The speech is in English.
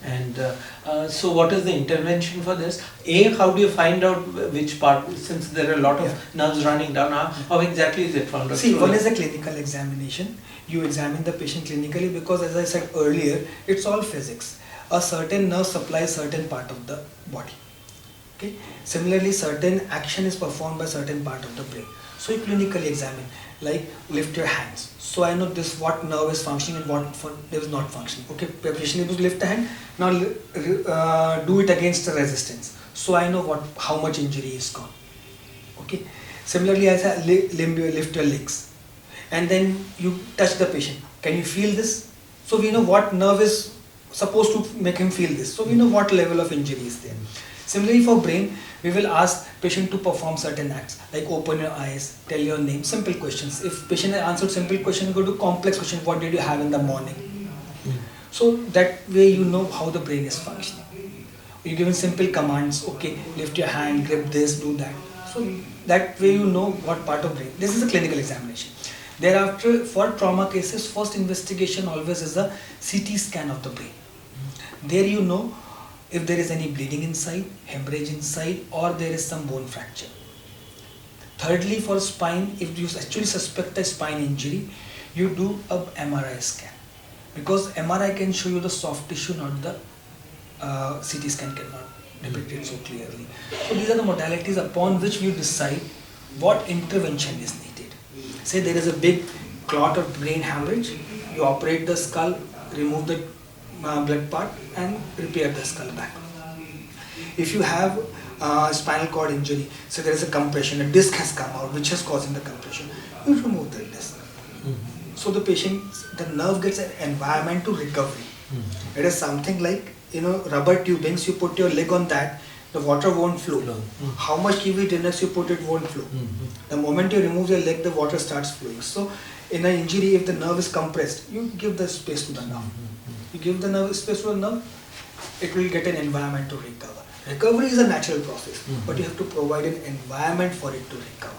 And so what is the intervention for this? How do you find out which part, since there are a lot of nerves running down, how exactly is it found out? See, one is a clinical examination. You examine the patient clinically because, as I said earlier, it's all physics. A certain nerve supplies certain part of the body. Okay. Similarly, certain action is performed by certain part of the brain. So you clinically examine, like lift your hands. So I know this what nerve is functioning and what nerve is not functioning. Okay, patient able to lift the hand. Now do it against the resistance. So I know how much injury is gone. Okay. Similarly, as I lift your legs, and then you touch the patient. Can you feel this? So we know what nerve is supposed to make him feel this. So we know what level of injury is there. Similarly, for brain, we will ask patient to perform certain acts like open your eyes, tell your name, simple questions. If patient answered simple question, go to complex question. What did you have in the morning? So that way you know how the brain is functioning. You given simple commands. Okay, lift your hand, grip this, do that. So that way you know what part of brain. This is a clinical examination. Thereafter, for trauma cases, first investigation always is a CT scan of the brain. There you know if there is any bleeding inside, hemorrhage inside, or there is some bone fracture. Thirdly, for spine, if you actually suspect a spine injury, you do a MRI scan. Because MRI can show you the soft tissue, not the CT scan cannot depict it so clearly. So these are the modalities upon which you decide what intervention is needed. Say there is a big clot or brain hemorrhage, you operate the skull, remove the blood part and repair the skull back. If you have spinal cord injury, so there is a compression, a disc has come out which is causing the compression, you remove the disc. So the patient, the nerve gets an environment to recovery. It is something like, rubber tubings, you put your leg on that, the water won't flow. How much kiwi dinners you put, it won't flow. The moment you remove your leg, the water starts flowing. So in an injury, if the nerve is compressed, you give the space to the nerve. You give the nerve space to the nerve, it will get an environment to recover. Recovery is a natural process, but you have to provide an environment for it to recover.